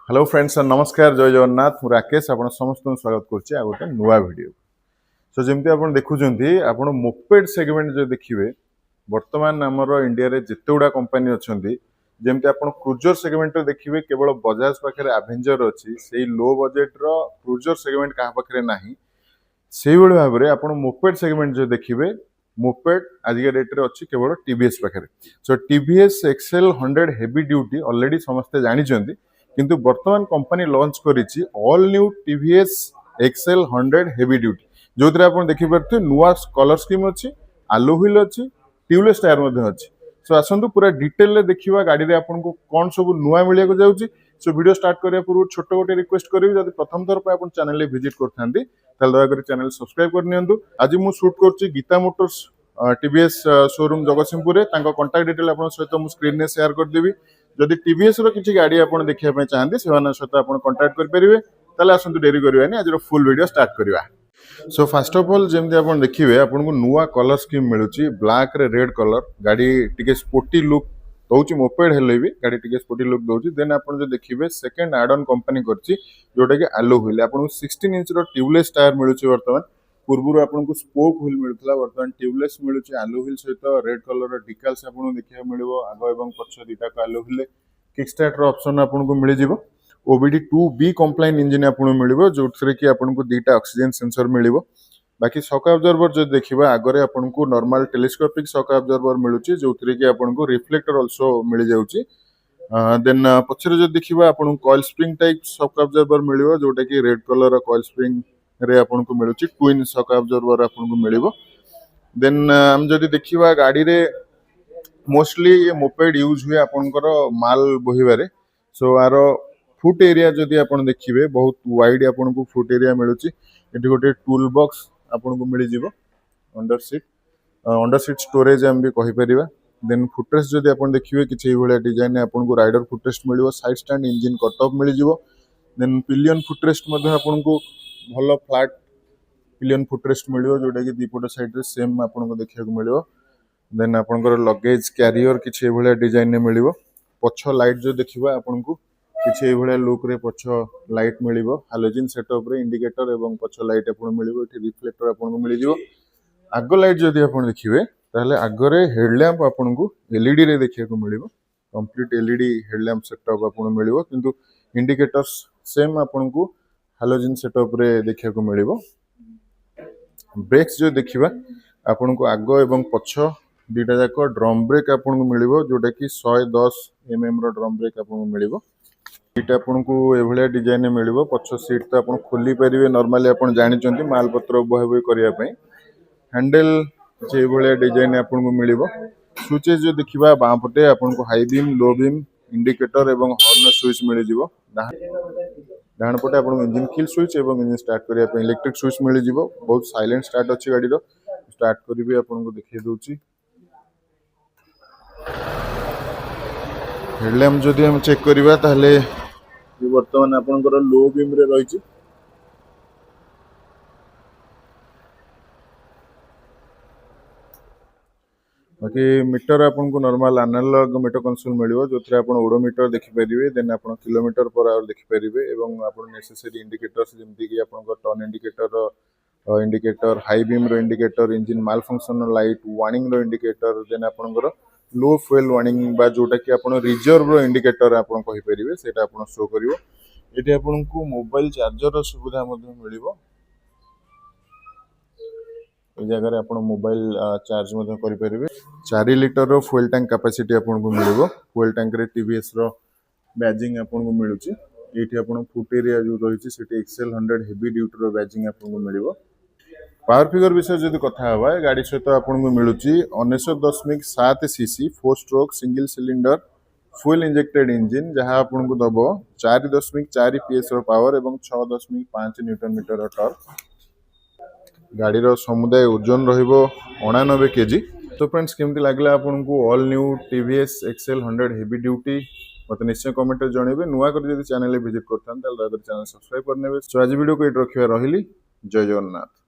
Hello friends नमस्कार जय जगन्नाथ मु राकेश आपण समस्त स्वागत करछि आ गोटे नुआ वीडियो। सो जेमती आपण देखुछंती आपण मोपेड सेगमेंट जो देखिबे वर्तमान हमर इंडिया रे जेते गुडा कंपनी अछंती जेमती आपण क्रूजर सेगमेंट रे देखिबे केवल बजाज पाखरे एवेंजर अछि सेही लो बजेट रो क्रूजर सेगमेंट का पाखरे नाही सेही बळे भाबरे आपण मोपेड सेगमेंट जो देखिबे मोपेड आज के डेट रे अछि केवल टीवीएस पाखरे। So TVS XL 100 heavy duty already समस्त जानि चंती किंतु वर्तमान कंपनी लॉन्च करिछि all new TVS XL 100 heavy duty जो आप देखि पारथि नुआ कलर स्कीम अछि आलो व्हील अछि ट्यूबलेस टायर मध्ये अछि। सो आसंतु पूरा डिटेल ले देखिबा गाड़ी रे आपन को कोन सब नुआ मिलिया को जाउछि। सो वीडियो स्टार्ट करिया पूर्व छोट गोटे रिक्वेस्ट करिवि जदि प्रथम थर पे आपन चैनल ले विजिट करथांती ताल दया करी चैनल सब्सक्राइब कर नियंतु। आज मु शूट करछि गीता मोटर्स टीवीएस शोरूम जगतसिंहपुर रे तांको कांटेक्ट डिटेल आपन सहित मु स्क्रीन ने शेयर कर देबी। जदि टीवीएस रो किछि गाड़ी आपन देखिया पे चाहंती सेवाना सहित आपन कांटेक्ट कर परिबे ताले आसंतु देरी करबानी आज रो फुल वीडियो स्टार्ट करबा। सो फर्स्ट ऑफ ऑल जेमति आपन देखिबे आपन को नुआ कलर स्कीम मिलुची ब्लैक रे रेड कलर गाड़ी टिके स्पोर्टी लुक दउची मोपेड हेले भी गाड़ी टिके स्पोर्टी लुक दउची। देन आपन जो देखिबे सेकंड एड ऑन कंपनी करची जोटा के आलो व्हील आपन को 16 इंच रो ट्यूबलेस टायर मिलुची। वर्तमान पूर्वरु आपन को स्पोक व्हील मिलुतला वर्तमान ट्यूबलेस मिलुची आलो व्हील सहित रेड कलर रो डिकल्स आपन को देखिया मिलिबो आगो एवं पछ दिटा का आलो व्हील किक स्टार्ट रो ऑप्शन आपन को मिलि जिवो। ओबीडी 2B कंप्लाइन इंजन आपन मिलिबो जोथरे कि आपन को दीटा ऑक्सीजन सेंसर मिलिबो। बाकी शॉक ऑब्जर्वर जो देखिबा आगरे आपन को नॉर्मल टेलीस्कोपिक शॉक ऑब्जर्वर मिलुची जोथरे कि आपन को रिफ्लेक्टर आल्सो मिलि जाउची। देन पछरे जो देखिबा आपन coil spring type shock observer मिलिबो जोटा कि रेड कलर रो कॉइल स्प्रिंग रे आपन को मिलुची ट्विन शॉक ऑब्जर्वर आपन को मिलिबो। देन हम जदि देखिबा गाड़ी रे मोस्टली ये मोपेड यूज हुए आपनकर माल बोहिबारे। सो आरो फुट एरिया जदि आपन देखिबे बहुत वाइड आपन को फुट एरिया मिलुची। एठी गोटे टूल बॉक्स आपन को मिलि जिवो अंडर सीट स्टोरेज हम भी कहि परिबा। देन फुटरेस्ट जदि आपन देखिबे किछि भलिया डिजाइन आपन को राइडर फुटरेस्ट मिलिबो side stand engine cut off मिलि जिवो। देन पिलियन फुटरेस्ट मध्ये आपन को भलो फ्लैट पिलियन फुटरेस्ट मिलिबो जोटा कि दीपट साइड रे सेम आपन को देखिया को मिलिबो। देन आपनकर लगेज कैरियर किछि भलिया डिजाइन ने मिलिबो। पछ लाइट जो देखिबा आपन को किछि भलिया लुक रे पछ लाइट मिलिबो हालोजन सेटअप रे इंडिकेटर एवं पछ लाइट आपन मिलिबो। एठी रिफ्लेक्टर आपन को मिलि जिवो। आगो लाइट जदि आपन देखिबे ताले आगरे हेडलैम्प आपन को एलईडी रे देखिया को मिलिबो कंप्लीट एलईडी हेडलैम्प सेटअप आपन मिलिबो किंतु इंडिकेटर्स सेम आपन को हालोजन सेटअप रे देखिया को मिलिबो। ब्रेक्स जो देखिबा आपन को आगो एवं पछ दीटा जाक ड्रम ब्रेक आपन को मिलिबो जोटा कि 110 mm रो ड्रम ब्रेक आपन को मिलिबो। सीट आपन को एभलिया डिजाइन में मिलिबो पछ सीट तो आपन खोली परिबे नॉर्मली आपन जानि चंती माल पत्र बहबे करिया पई। हैंडल जे एभलिया डिजाइन आपन को मिलिबो। स्विचेस जो देखिबा बां पटे आपन को high beam low beam indicator एवं हॉर्न स्विच मिलि जिवो। डाहण पटे आपन इंजन किल स्विच एवं इंजन स्टार्ट करिया पई इलेक्ट्रिक स्विच मिलि जिवो। बहुत साइलेंट स्टार्ट अछि गाड़ी रो स्टार्ट करिबे आपन को देखिए दोची। हेडलैम्प जदि हम चेक करिबा ताहले ये वर्तमान आपनकर लो बीम रे रहिछि। बाकी मीटर आपन को नॉर्मल एनालॉग मीटर कंसोल मिलिबो जोथरे आपन ओडोमीटर देखि परिबे। देन आपन किलोमीटर पर आवर देखि परिबे एवं आपन नेसेसरी इंडिकेटर्स जेमति कि आपन को टर्न इंडिकेटर हाई बीम रो इंडिकेटर इंजन माल फंक्शन लाइट वार्निंग रो इंडिकेटर देन आपनकर लो फ्यूल वार्निंग बा जोटा कि आपन रिजर्व रो इंडिकेटर आपन कहि परिबे सेटा आपन शो करिवो। एठी आपन को मोबाइल चार्जर रो सुविधा मध्ये मिलिबो। ए जगह रे आपन मोबाइल चार्ज मध्ये करि परिबे। 4 लीटर रो फ्यूल टैंक कैपेसिटी आपन को मिलिबो। फ्यूल टैंक रे टीवीएस रो बैजिंग आपन को मिलुची। एठी आपन फुट एरिया जो रहिछि सेठी एक्सेल 100 हेवी ड्यूटी रो बैजिंग आपन को मिलिबो। पावर फिगर विषय जदि कथा हवा गाड़ी सहित आपन को मिलुची 19.7 CC 4 stroke single cylinder full injected engine जहां आपन को दबो 4.4 पीएस रो पावर एवं 6.5 न्यूटन मीटर रो टॉर्क। गाड़ी रो समुदाय ओजन रहिबो 89 केजी। तो फ्रेंड्स केमति लागला आपन को all new TVS XL 100 heavy duty मत निश्चय कमेंट रे जणेबे। नुआ कर जदि चैनल विजिट करथान ताल चैनल सब्सक्राइब करनेबे। सो आज वीडियो को एट रखिया रहिली। जय जगन्नाथ।